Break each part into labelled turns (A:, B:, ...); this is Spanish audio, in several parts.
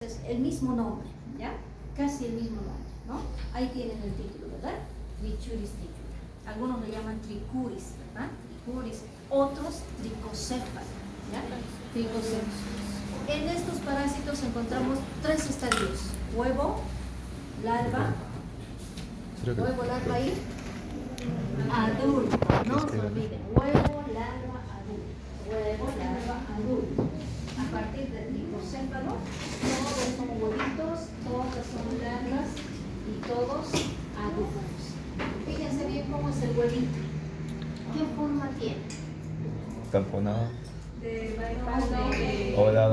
A: Es el mismo nombre, ¿ya? Casi el mismo nombre, ¿no? Ahí tienen el título, ¿verdad? Trichuris trichura. Algunos lo llaman tricuris, ¿verdad? Tricuris, otros tricocéfalo, ¿ya? Tricocéfalo. En estos parásitos encontramos tres estadios: huevo, larva, y adulto. No se olviden, huevo, larva, adulto. Huevo, larva, adulto. A partir del tricocéfalo, todos son huevitos, todas son larvas y todos adultos. Fíjense bien cómo es el huevito. ¿Qué forma tiene?
B: Tamponado.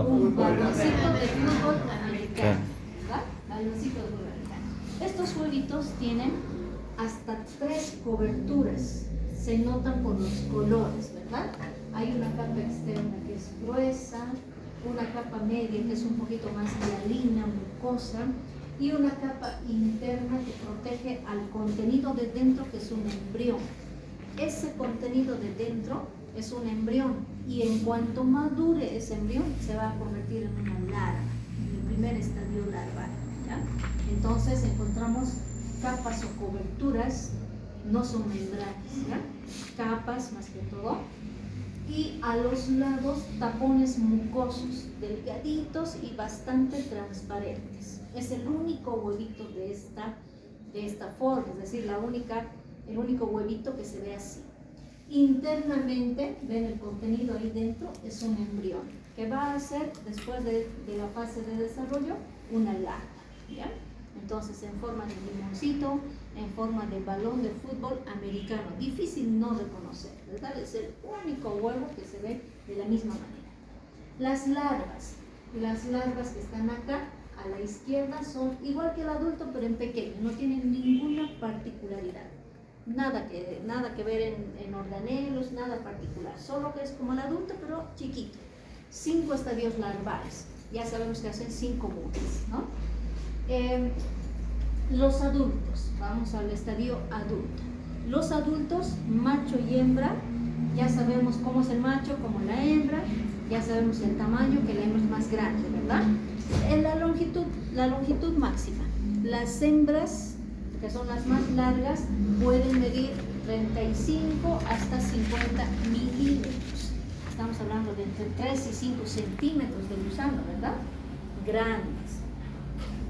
A: Un baloncito de fútbol americano. ¿Verdad? Baloncito de fútbol americano. Estos huevitos tienen hasta 3 coberturas. Se notan por los colores, ¿verdad? Hay una capa externa que es gruesa, una capa media que es un poquito más hialina, mucosa, y una capa interna que protege al contenido de dentro, que es un embrión. Ese contenido de dentro es un embrión, y en cuanto madure ese embrión se va a convertir en una larva, en el primer estadio larval, ¿ya? Entonces encontramos capas o coberturas, no son membranas, ¿ya? Capas más que todo, y a los lados tapones mucosos, delgaditos y bastante transparentes. Es el único huevito de esta forma, es decir, el único huevito que se ve así. Internamente, ven el contenido ahí dentro, es un embrión que va a ser, después de la fase de desarrollo, una larva, ¿ya? Entonces, en forma de limoncito, en forma de balón de fútbol americano, difícil no reconocer, ¿verdad? Es el único huevo que se ve de la misma manera. Las larvas que están acá a la izquierda son igual que el adulto, pero en pequeño, no tienen ninguna particularidad, nada que ver en organelos, nada particular, solo que es como el adulto, pero chiquito. 5 estadios larvales, ya sabemos que hacen 5 mudas, ¿no? Los adultos, vamos al estadio adulto. Los adultos, macho y hembra, ya sabemos cómo es el macho, cómo la hembra, ya sabemos el tamaño, que la hembra es más grande, ¿verdad? En la longitud máxima. Las hembras, que son las más largas, pueden medir 35 hasta 50 milímetros. Estamos hablando de entre 3 y 5 centímetros de gusano, ¿verdad? Grandes.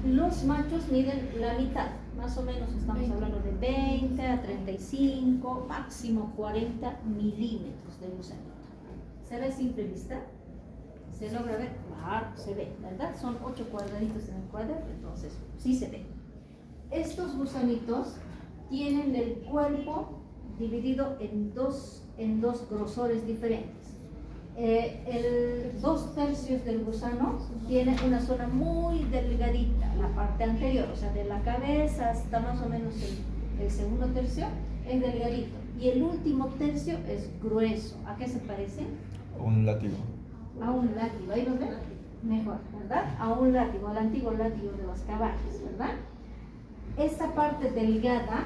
A: Los machos miden la mitad, más o menos estamos hablando de 20 a 35, máximo 40 milímetros de gusanito. ¿Se ve a simple vista? ¿Se logra ver? Claro, se ve, ¿verdad? Son 8 cuadraditos en el cuadro, entonces sí se ve. Estos gusanitos tienen el cuerpo dividido en dos grosores diferentes. 2/3 del gusano tiene una zona muy delgadita, la parte anterior, o sea, de la cabeza hasta más o menos el segundo tercio es delgadito, y el último tercio es grueso. ¿A qué se parece?
B: Un látigo.
A: A un látigo, ahí lo ven mejor, ¿verdad? A un látigo, al antiguo látigo de los caballos, ¿verdad? Esta parte delgada,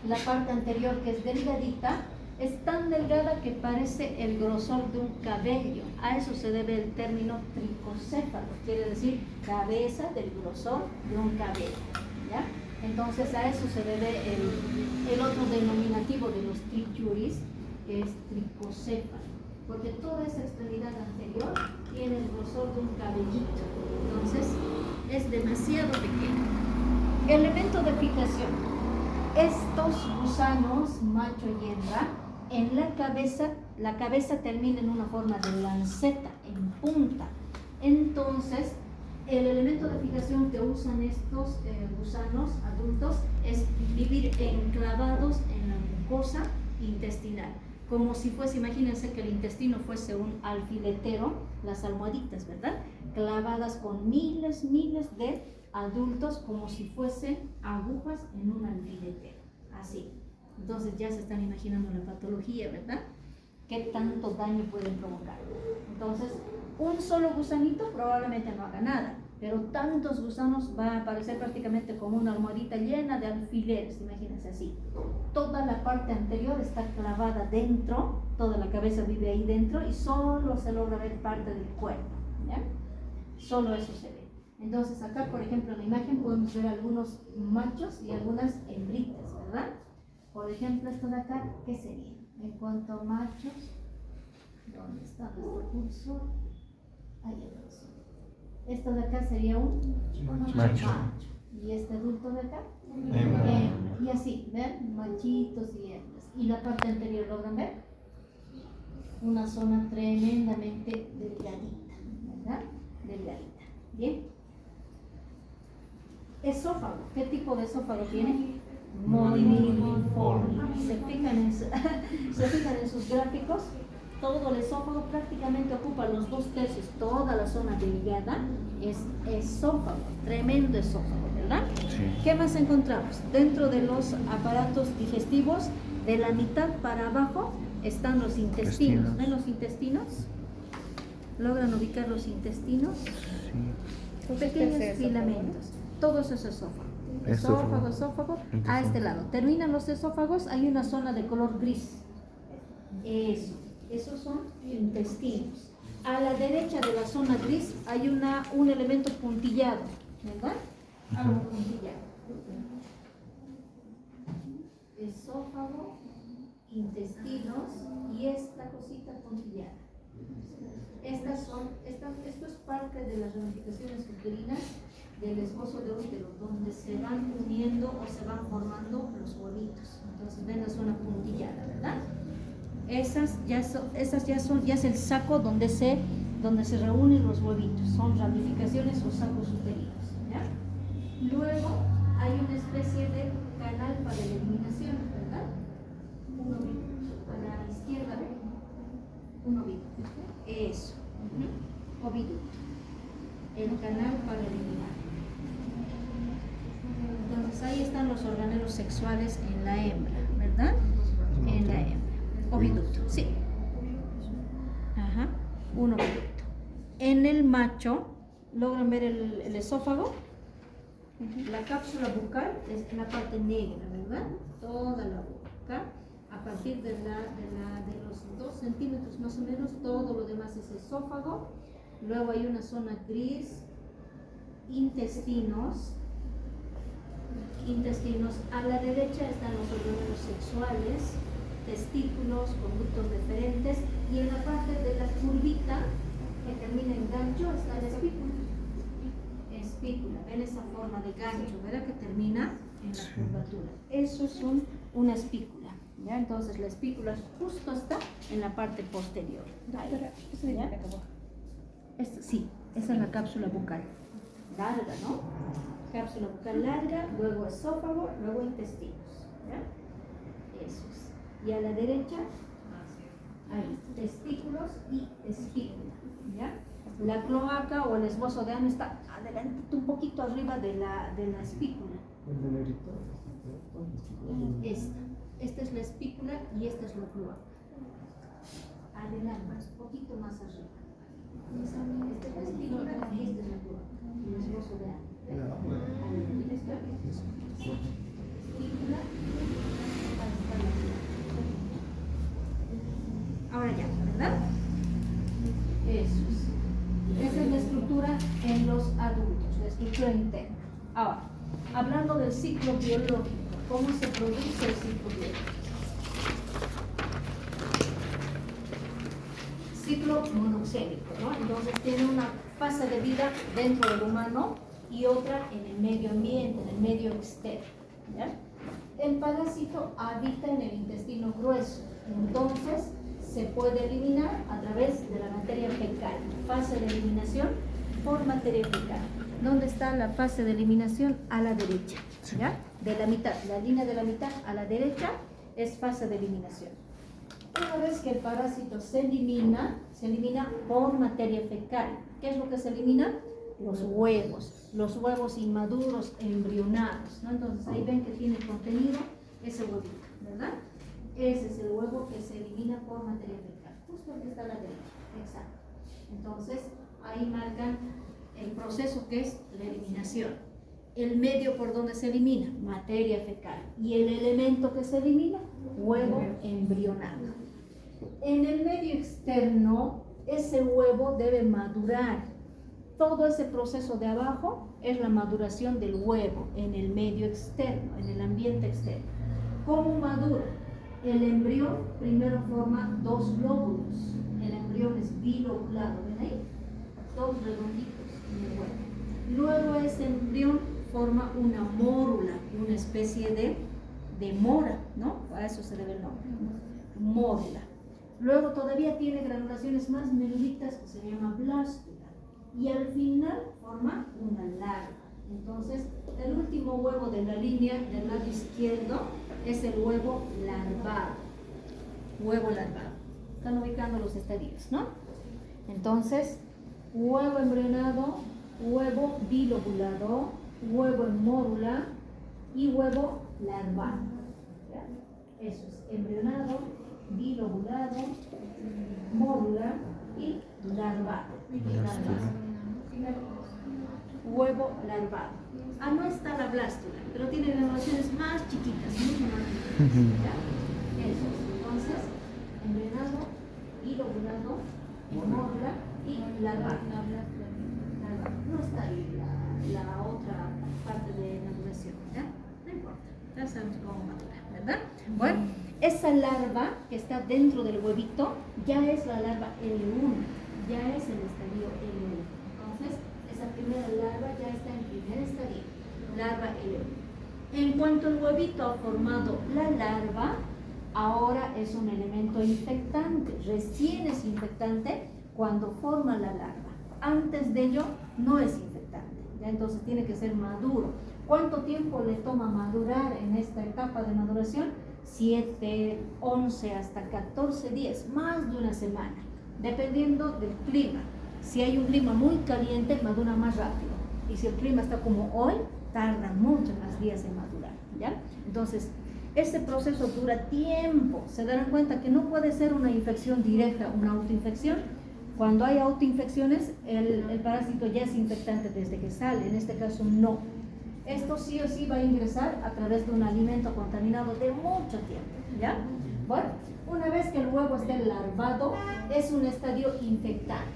A: la parte anterior que es delgadita, es tan delgada que parece el grosor de un cabello. A eso se debe el término tricocéfalo, quiere decir cabeza del grosor de un cabello, ¿ya? Entonces a eso se debe el otro denominativo de los trichuris, que es tricocéfalo, porque toda esa extremidad anterior tiene el grosor de un cabellito, entonces es demasiado pequeño. Elemento de fijación: estos gusanos, macho y hembra, en la cabeza termina en una forma de lanceta, en punta. Entonces, el elemento de fijación que usan estos gusanos adultos es vivir enclavados en la mucosa intestinal, como si fuese, imagínense que el intestino fuese un alfiletero, las almohaditas, ¿verdad? Clavadas con miles de adultos, como si fuesen agujas en un alfiletero, así. Entonces ya se están imaginando la patología, ¿verdad? ¿Qué tanto daño pueden provocar? Entonces, un solo gusanito probablemente no haga nada, pero tantos gusanos va a parecer prácticamente como una almohadita llena de alfileres, imagínense así. Toda la parte anterior está clavada dentro, toda la cabeza vive ahí dentro y solo se logra ver parte del cuerpo, ¿ya? Solo eso se ve. Entonces acá, por ejemplo, en la imagen podemos ver algunos machos y algunas hembritas, ¿verdad? Por ejemplo, esto de acá, ¿qué sería? En cuanto a machos, ¿dónde está nuestro cursor? Ahí está. Esto de acá sería un
B: Macho.
A: Y este adulto de acá,
B: Hembra.
A: y así, ¿ven? Machitos y hembras. Y la parte anterior, ¿logran ver? Una zona tremendamente delgadita, ¿verdad? Delgadita. Bien. Esófago. ¿Qué tipo de esófago tiene? Moniliforme. ¿Se fijan en sus gráficos? Todo el esófago prácticamente ocupa los 2/3, toda la zona delgada es esófago, tremendo esófago, ¿verdad?
B: Sí.
A: ¿Qué más encontramos? Dentro de los aparatos digestivos, de la mitad para abajo están los intestinos.
B: Intestinos.
A: ¿Ven los intestinos? ¿Logran ubicar los intestinos?
B: Sí.
A: Pequeños filamentos. Todo eso es esófago. Esófago, esófago. A este lado. Terminan los esófagos, hay una zona de color gris. Esos son intestinos. A la derecha de la zona gris hay un elemento puntillado, ¿verdad? Algo puntillado. Esófago, intestinos y esta cosita puntillada. Esto es parte de las ramificaciones uterinas del esbozo de útero, donde se van uniendo o se van formando los huevitos. Entonces ven la zona puntillada, ¿verdad? Esas ya es el saco donde se reúnen los huevitos, son ramificaciones o sacos uterinos, ¿ya? Luego hay una especie de canal para la eliminación, ¿verdad? Un oviducto, a la izquierda, un oviducto, eso, oviducto, el canal para eliminar. Entonces ahí están los organelos sexuales en la hembra, ¿verdad? En la hembra. Oviducto, sí. Ajá, un oviducto. En el macho, ¿logran ver el esófago? La cápsula bucal es la parte negra, ¿verdad? Toda la boca. A partir de los 2 centímetros más o menos, todo lo demás es esófago. Luego hay una zona gris, intestinos. A la derecha están los organelos sexuales, testículos, conductos deferentes, y en la parte de la curvita que termina en gancho está la espícula. Espícula, ven esa forma de gancho, ¿verdad? Que termina en la curvatura. Eso es una espícula, ¿ya? Entonces la espícula justo está en la parte posterior. Ahí, ¿ya? Sí, esa es la cápsula bucal. Larga, ¿no? Cápsula bucal larga, luego esófago, luego intestinos, ¿ya? Eso es. Y a la derecha, ahí, testículos y espícula, ¿ya? La cloaca o el esbozo de ano está adelantito, un poquito arriba de la espícula. Esta es la espícula y esta es la cloaca. Adelante, un poquito más arriba. Esta es la espícula y esta es la cloaca, el esbozo de ano. Esta espícula. Ahora ya, ¿verdad? Eso es. Esa es la estructura en los adultos, la estructura interna. Ahora, hablando del ciclo biológico, ¿cómo se produce el ciclo biológico? Ciclo monoxémico, ¿no? Entonces tiene una fase de vida dentro del humano y otra en el medio ambiente, en el medio externo, ¿ya? El parásito habita en el intestino grueso, entonces se puede eliminar a través de la materia fecal. Fase de eliminación por materia fecal. ¿Dónde está la fase de eliminación? A la derecha, ¿ya? De la mitad, la línea de la mitad a la derecha es fase de eliminación. Una vez que el parásito se elimina por materia fecal. ¿Qué es lo que se elimina? Los huevos inmaduros, embrionados, ¿no? Entonces ahí ven que tiene contenido ese huevito, ¿verdad? Ese es el huevo que se elimina por materia fecal, justo aquí está a la derecha, exacto. Entonces, ahí marcan el proceso que es la eliminación. El medio por donde se elimina, materia fecal. Y el elemento que se elimina, huevo embrionado. En el medio externo, ese huevo debe madurar. Todo ese proceso de abajo es la maduración del huevo en el medio externo, en el ambiente externo. ¿Cómo madura? El embrión primero forma dos lóbulos. El embrión es bilobulado, ¿ven ahí? Dos redonditos en el huevo. Luego ese embrión forma una mórula, una especie de mora, ¿no? A eso se debe el nombre, mórula. Luego todavía tiene granulaciones más menuditas que se llama blástula. Y al final forma una larva. Entonces, el último huevo de la línea del lado izquierdo es el huevo larvado. Huevo larvado. Están ubicando los estadios, ¿no? Entonces, huevo embrionado, huevo bilobulado, huevo en mórula y huevo larvado. ¿Ya? Eso es embrionado, bilobulado, mórula y larvado. Huevo larvado. No está la blástula, pero tiene granulaciones más chiquitas, mucho más chiquitas. ¿Ya? Eso es. Entonces, embrionado, bilobulado, mórula y larvado. No está ahí la otra parte de maduración, ¿ya? No importa, ya sabemos cómo madura, ¿verdad? Bueno, esa larva que está dentro del huevito ya es la larva L1, ya es el estadio L1. Entonces, esa primera larva ya está en primer estadio, larva L1. En cuanto el huevito ha formado la larva, ahora es un elemento infectante, recién es infectante cuando forma la larva. Antes de ello no es infectante, ¿ya? Entonces tiene que ser maduro. ¿Cuánto tiempo le toma madurar en esta etapa de maduración? 7, 11 hasta 14 días, más de una semana, dependiendo del clima. Si hay un clima muy caliente, madura más rápido. Y si el clima está como hoy, tarda muchos más días en madurar, ¿ya? Entonces, ese proceso dura tiempo. Se darán cuenta que no puede ser una infección directa, una autoinfección. Cuando hay autoinfecciones, el parásito ya es infectante desde que sale. En este caso, no. Esto sí o sí va a ingresar a través de un alimento contaminado de mucho tiempo, ¿ya? Bueno, una vez que el huevo esté larvado, es un estadio infectante.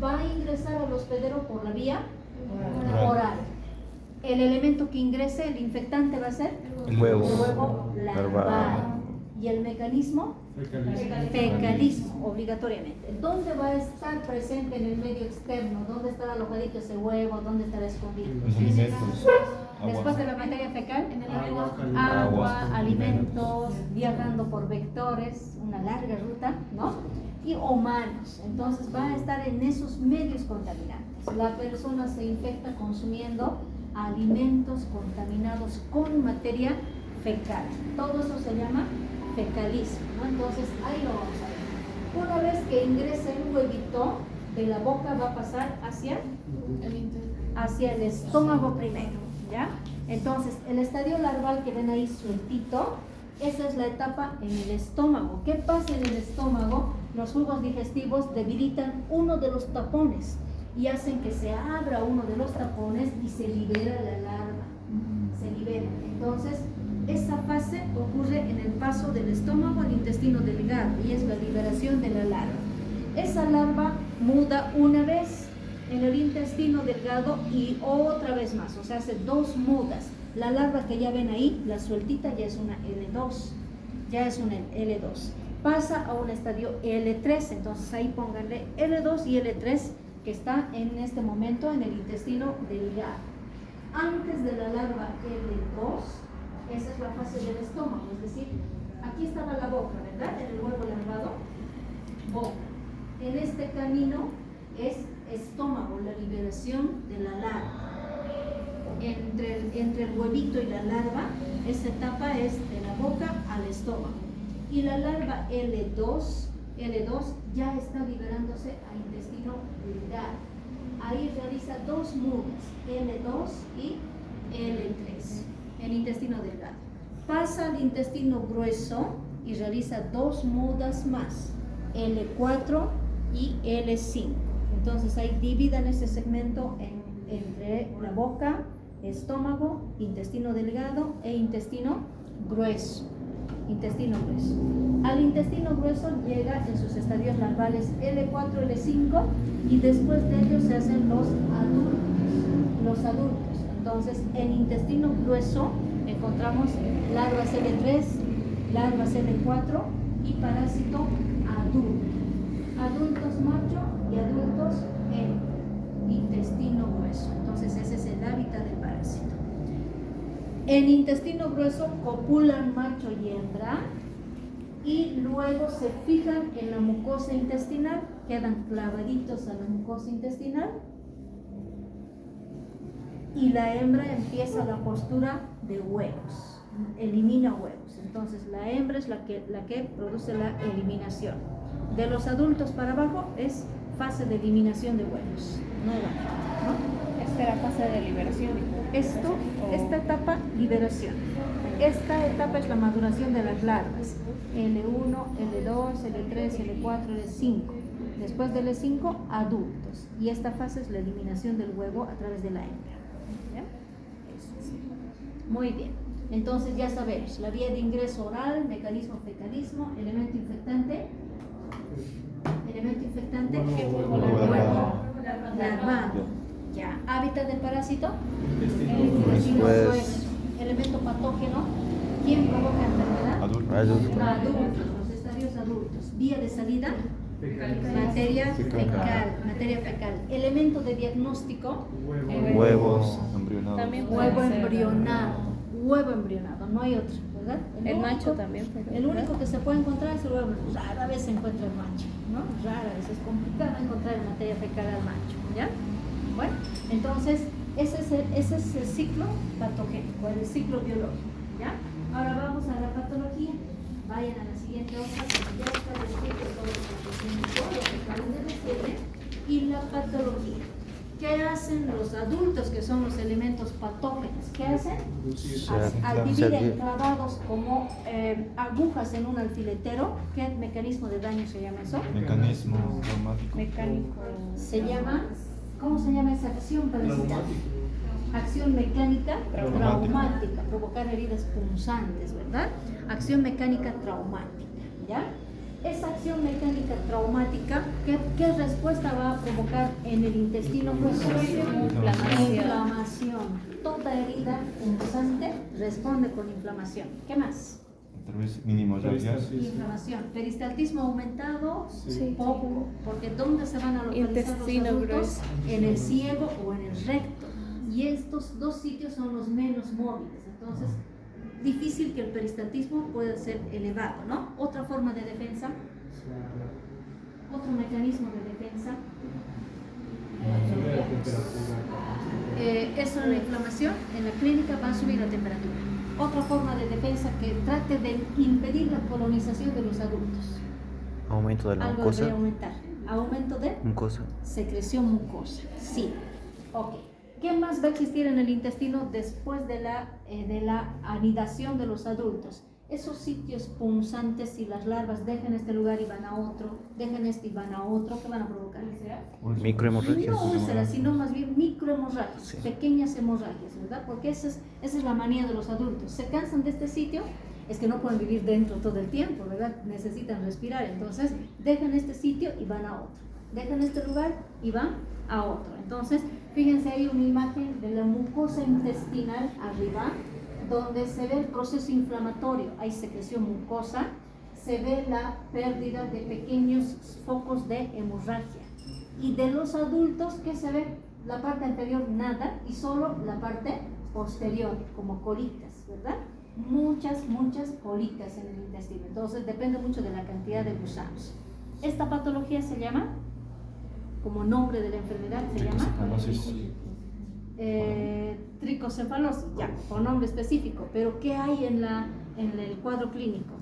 A: Va a ingresar al hospedero por la vía oral. El elemento que ingrese, el infectante, va a ser
B: El huevo.
A: el huevo larvado. ¿Y el mecanismo? Fecalismo, obligatoriamente. ¿Dónde va a estar presente en el medio externo? ¿Dónde estará alojadito ese huevo? ¿Dónde estará escondido?
B: Los alimentos.
A: Después de la materia fecal, en el
C: Agua,
A: agua, alimentos, viajando por vectores, una larga ruta, ¿no? Y humanos. Entonces va a estar en esos medios contaminantes. La persona se infecta consumiendo alimentos contaminados con materia fecal. Todo eso se llama fecalismo, ¿no? Entonces ahí lo vamos a ver. Una vez que ingrese el huevito, de la boca va a pasar hacia el estómago primero, ¿ya? Entonces el estadio larval que ven ahí sueltito, esa es la etapa en el estómago. ¿Qué pasa en el estómago? Los jugos digestivos debilitan uno de los tapones y hacen que se abra uno de los tapones y se libera la larva. Se libera. Entonces, esa fase ocurre en el paso del estómago al intestino delgado y es la liberación de la larva. Esa larva muda una vez en el intestino delgado y otra vez más, o sea, hace dos mudas. La larva que ya ven ahí, la sueltita, ya es una L2, ya es una L2. Pasa a un estadio L3, entonces ahí pónganle L2 y L3 que está en este momento en el intestino delgado. Antes de la larva L2, esa es la fase del estómago, es decir, aquí estaba la boca, ¿verdad? En el huevo larvado, boca. En este camino es estómago, la liberación de la larva. Entre el huevito y la larva, esa etapa es de la boca al estómago. Y la larva L2 ya está liberándose al intestino delgado. Ahí realiza dos mudas, L2 y L3, el intestino delgado. Pasa al intestino grueso y realiza dos mudas más, L4 y L5. Entonces ahí dividan ese segmento entre la boca, estómago, intestino delgado e intestino grueso. intestino grueso. Al intestino grueso llega en sus estadios larvales L4, L5 y después de ellos se hacen los adultos. Entonces, en intestino grueso encontramos larvas L3, larvas L4 y parásito adulto. Adultos macho y adultos en intestino grueso. Entonces, ese es el hábitat del parásito. En intestino grueso copulan macho y hembra y luego se fijan en la mucosa intestinal, quedan clavaditos a la mucosa intestinal y la hembra empieza la postura de huevos, elimina huevos. Entonces la hembra es la que produce la eliminación. De los adultos para abajo es fase de eliminación de huevos, nuevamente, ¿no?
C: Esta era fase de liberación.
A: Esta etapa, liberación. Esta etapa es la maduración de las larvas. L1, L2, L3, L4, L5. Después del L5, adultos. Y esta fase es la eliminación del huevo a través de la hembra. ¿Ya? Eso es. Muy bien. Entonces ya sabemos, la vía de ingreso oral, mecanismo fecalismo, elemento infectante, huevo larvado. Ya, hábitat del parásito, intestino grueso. Elemento patógeno, ¿quién provoca enfermedad? Adultos, los estadios adultos. Vía de salida, materia fecal. Elemento de diagnóstico,
B: Huevos embrionados.
C: También
A: huevo embrionado, no hay otro, ¿verdad?
C: El macho también.
A: El único que se puede encontrar es el huevo. Rara vez se encuentra el macho, ¿no? Rara vez, es complicado encontrar en materia fecal al macho, ¿ya? Bueno, entonces ese es el ciclo patogénico, el ciclo biológico, ¿ya? Ahora vamos a la patología. Vayan a la siguiente hoja, porque ya está descrito todo lo que acaban de decirle, y la patología. ¿Qué hacen los adultos, que son los elementos patógenos? ¿Qué hacen? Al vivir enclavados como agujas en un alfiletero, ¿qué mecanismo de daño se llama eso?
B: Mecanismo traumático.
C: Mecánico.
A: Se llama, ¿cómo se llama esa acción parasital? Acción mecánica traumática, provocar heridas punzantes, ¿verdad? Acción mecánica traumática, ¿ya? Esa acción mecánica traumática, ¿qué respuesta va a provocar en el intestino grueso? Inflamación. Toda herida punzante responde con inflamación. ¿Qué más?
B: Tal vez mínimorragias.
A: Inflamación. Peristaltismo aumentado,
C: Sí.
A: poco, porque ¿dónde se van a localizar
C: Intestino
A: los adultos?
C: grueso.
A: En el ciego o en el recto. Y estos dos sitios son los menos móviles. Entonces, difícil que el peristaltismo pueda ser elevado, ¿no? Otra forma de defensa, otro mecanismo de defensa. Es una inflamación, en la clínica va a subir la temperatura. Otra forma de defensa que trate de impedir la colonización de los adultos.
D: Aumento de la
A: Algo
D: mucosa.
A: debe aumentar. Aumento de
D: Mucosa.
A: secreción mucosa. Sí. Ok. ¿Qué más va a existir en el intestino después de la anidación de los adultos? Esos sitios punzantes, y las larvas dejan este lugar y van a otro, dejan este y van a otro, ¿qué van a provocar?
D: Microhemorragias.
A: No úlceras, sino más bien microhemorragias,
D: Sí.
A: pequeñas hemorragias, ¿verdad? Porque esa es la manía de los adultos. Se cansan de este sitio, es que no pueden vivir dentro todo el tiempo, ¿verdad? Necesitan respirar, entonces dejan este sitio y van a otro. Dejan este lugar y van a otro. Entonces, fíjense, hay una imagen de la mucosa intestinal arriba, donde se ve el proceso inflamatorio, hay secreción mucosa, se ve la pérdida de pequeños focos de hemorragia. Y de los adultos, ¿qué se ve? La parte anterior nada y solo la parte posterior, como colitas, ¿verdad? Muchas colitas en el intestino. Entonces depende mucho de la cantidad de gusanos. Esta patología se llama, como nombre de la enfermedad, se llama tricocefalosis, ya, con nombre específico. Pero ¿qué hay en el cuadro clínico?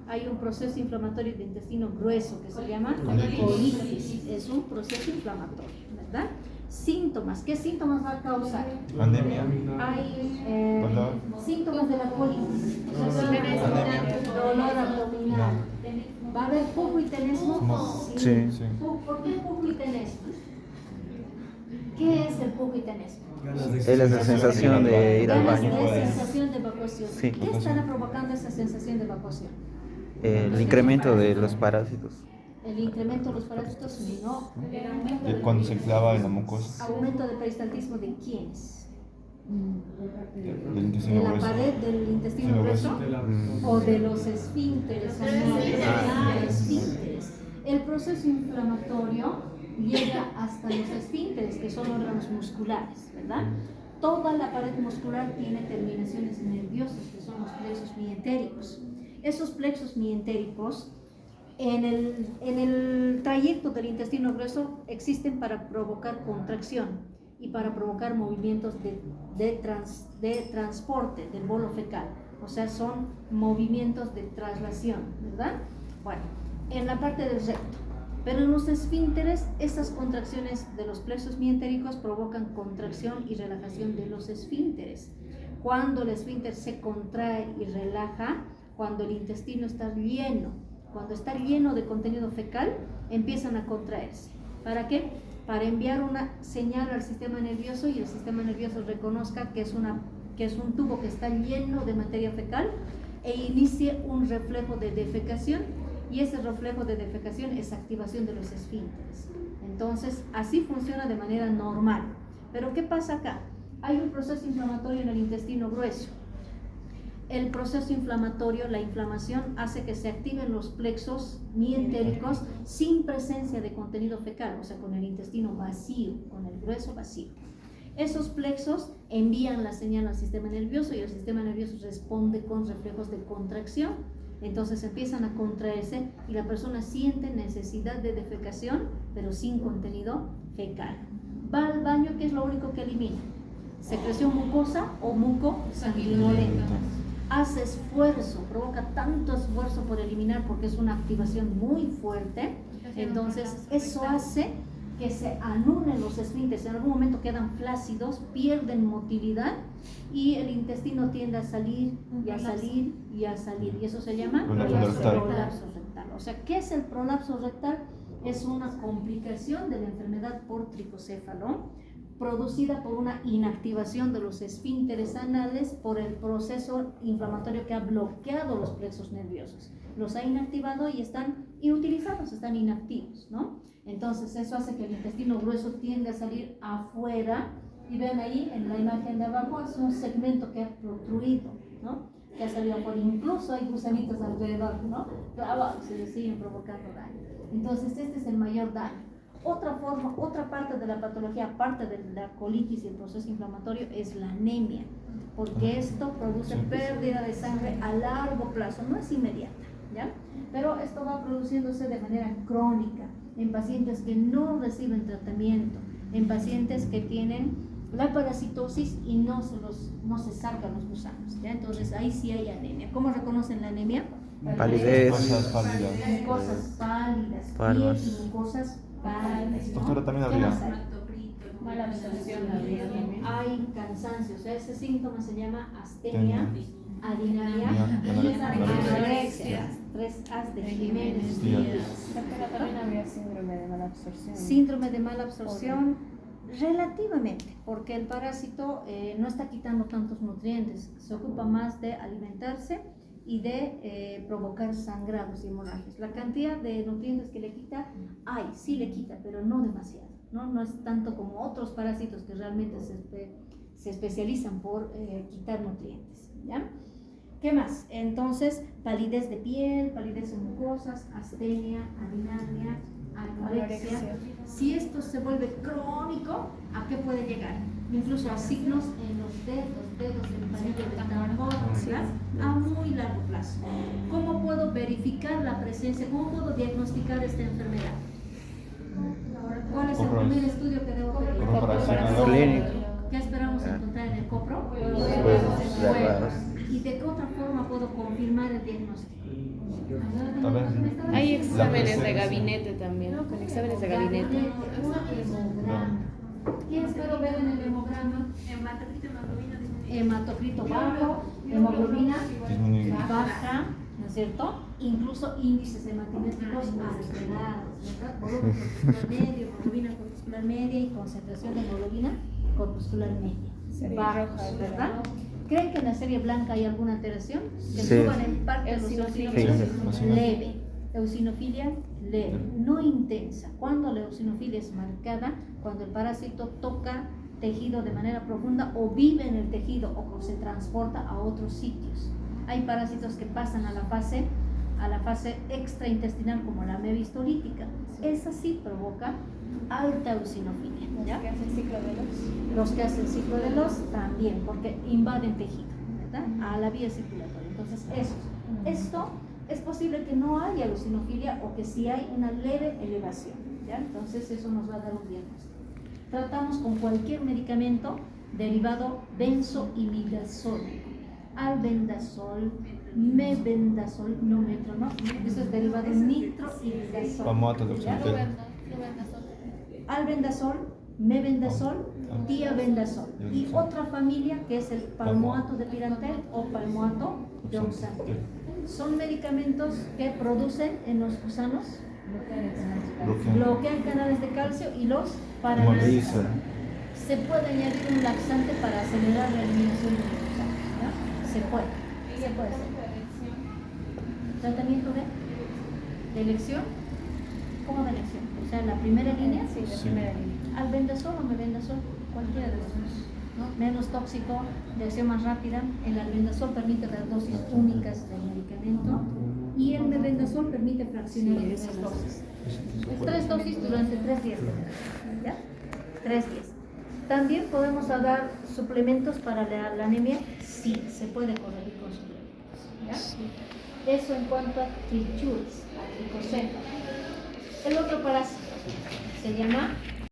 A: Hay un proceso inflamatorio de intestino grueso que se llama colitis. Es un proceso inflamatorio, ¿verdad? Síntomas. ¿Qué síntomas va a causar?
B: Anemia.
A: Hay
B: Dolor.
A: síntomas de la colitis. Dolor abdominal. ¿Va a haber pujo y tenesmo?
D: Sí.
B: Sí.
A: ¿Por qué pujo y tenesmo? ¿Qué es el pujo y tenesmo?
D: Es la sensación de ir al
A: Ganas
D: baño.
A: de sensación de evacuación.
D: Sí.
A: ¿Qué estará provocando esa sensación de evacuación?
D: El incremento de los parásitos.
A: El incremento de los parásitos, no.
B: Cuando se clava en la mucosa
A: Aumento de peristaltismo de quiénes?
B: del
A: ¿De
B: intestino
A: la
B: grueso.
A: pared del intestino grueso? ¿O de los esfínteres? De los esfínteres. El proceso inflamatorio llega hasta los esfínteres, que son órganos musculares, ¿verdad? Toda la pared muscular tiene terminaciones nerviosas, que son los plexos mientéricos. Esos plexos mientéricos, en el trayecto del intestino grueso, existen para provocar contracción y para provocar movimientos de transporte del bolo fecal. O sea, son movimientos de traslación, ¿verdad? Bueno, en la parte del recto. Pero en los esfínteres, esas contracciones de los plexos mientéricos provocan contracción y relajación de los esfínteres. Cuando el esfínter se contrae y relaja, cuando el intestino está lleno, cuando está lleno de contenido fecal, empiezan a contraerse. ¿Para qué? Para enviar una señal al sistema nervioso y el sistema nervioso reconozca que es un tubo que está lleno de materia fecal e inicie un reflejo de defecación, y ese reflejo de defecación es activación de los esfínteres. Entonces, así funciona de manera normal. Pero ¿qué pasa acá? Hay un proceso inflamatorio en el intestino grueso. El proceso inflamatorio, la inflamación, hace que se activen los plexos mientéricos sin presencia de contenido fecal, o sea, con el intestino vacío, con el grueso vacío. Esos plexos envían la señal al sistema nervioso y el sistema nervioso responde con reflejos de contracción. Entonces empiezan a contraerse y la persona siente necesidad de defecación, pero sin contenido fecal. Va al baño, ¿qué es lo único que elimina? Secreción mucosa o muco sanguinolenta. Hace esfuerzo, provoca tanto esfuerzo por eliminar porque es una activación muy fuerte. Entonces eso hace que se anulen los esfínteres, en algún momento quedan flácidos, pierden motilidad y el intestino tiende a salir y a salir y a salir, y eso se llama prolapso rectal. O sea, ¿qué es el prolapso rectal? Es una complicación de la enfermedad por tricocéfalo producida por una inactivación de los esfínteres anales por el proceso inflamatorio que ha bloqueado los plexos nerviosos. Los ha inactivado y están inutilizados, están inactivos, ¿no? Entonces eso hace que el intestino grueso tiende a salir afuera, y ven ahí en la imagen de abajo, es un segmento que ha protruido, ¿no? Que ha salido afuera. Incluso hay gusanitos alrededor, ¿no? Clavados, se les siguen provocando daño. Entonces este es el mayor daño. Otra parte de la patología, aparte de la colitis y el proceso inflamatorio, es la anemia, porque esto produce pérdida de sangre a largo plazo, no es inmediata, ¿ya? Pero esto va produciéndose de manera crónica en pacientes que no reciben tratamiento, en pacientes que tienen la parasitosis y no se sacan los gusanos, ¿ya? Entonces ahí sí hay anemia. ¿Cómo reconocen la anemia?
D: Palidez.
B: Cosas pálidas.
A: Mucosas pálidas,
D: Palmas.
A: piel y mucosas pálidas, ¿no?
B: Doctora, también
A: ¿Qué
B: habría.
A: más hay?
C: Mala absorción.
A: Hay cansancio, o sea, ese síntoma se llama astenia, adinaria y
B: Anorexia.
A: anorexia. 3 As de Jiménez.
C: Pero también había síndrome de mala absorción.
A: Síndrome de mala absorción, relativamente, porque el parásito no está quitando tantos nutrientes, se ocupa más de alimentarse y de provocar sangrados y hemorragias. La cantidad de nutrientes que le quita, sí le quita, pero no demasiado, ¿no? No es tanto como otros parásitos que realmente se especializan por quitar nutrientes, ¿ya? ¿Qué más? Entonces, palidez de piel, palidez en mucosas, astenia, adinaria, anorexia. Si esto se vuelve crónico, ¿a qué puede llegar? Incluso a signos en los dedos del palillo del tambor, ¿verdad? A muy largo plazo. ¿Cómo puedo verificar la presencia? ¿Cómo puedo diagnosticar esta enfermedad? ¿Cuál es el primer estudio que debo pedir?
D: Clínico.
A: ¿Qué esperamos encontrar en el copro? Huevos. ¿Y de qué otra forma puedo confirmar el diagnóstico?
C: Hay exámenes de gabinete también, con exámenes de gabinete.
A: ¿Qué espero ver en el hemograma? Hematocrito bajo, hemoglobina baja, ¿no es cierto? Incluso índices hematimétricos alterados, ¿verdad? Volumen corpuscular medio, hemoglobina corpuscular media y concentración de hemoglobina corpuscular media.
C: Serie
A: Bajos,
C: roja,
A: ¿verdad? ¿Creen que en la serie blanca hay alguna alteración? Que
D: Sí.
A: suban en parte los
C: Eosinofilia.
A: eosinófilos.
B: Sí.
A: Leve. Eosinofilia leve, no intensa. Cuando la eosinofilia es marcada, cuando el parásito toca tejido de manera profunda o vive en el tejido o se transporta a otros sitios. Hay parásitos que pasan a la fase extraintestinal, como la amebistolítica. Esa sí provoca alta eosinofilia. ¿Ya?
C: Los que hacen ciclo de los.
A: Los que hacen ciclo de los también, porque invaden tejido, ¿verdad? A la vía circulatoria. Entonces, esto es posible que no haya eosinofilia o que sí hay una leve elevación, ¿ya? Entonces, eso nos va a dar un diagnóstico. Tratamos con cualquier medicamento derivado benzoimidazol, albendazol, mebendazol, no metro, ¿no? Eso es derivado nitroimidazol.
B: Palmoato de
A: ¿Ya?
B: oxaltel.
A: Albendazol, mebendazol, tiabendazol y otra familia que es el palmoato de pirantel o palmoato de oxantil. Son medicamentos que producen en los gusanos, bloquean canales de calcio y los paralizan.
B: Inmoviliza.
A: Se puede añadir un laxante para acelerar la eliminación de los gusanos, ¿ya? Se puede hacer. ¿Tratamiento de elección? ¿Cómo de elección? O sea, la primera línea,
C: Sí, la
B: Sí.
C: primera línea.
A: albendazol o mebendazol, cualquiera de los dos, ¿no? Menos tóxico, de acción más rápida. El albendazol permite las dosis únicas del medicamento y el mebendazol permite fraccionar en 3 dosis. 3 dosis durante 3 días. ¿Ya? 3 días. También podemos dar suplementos para la anemia. Sí, se puede corregir con suplementos. ¿Ya? Eso en cuanto a trichuris, a tricocéfalo. El otro parásito se llama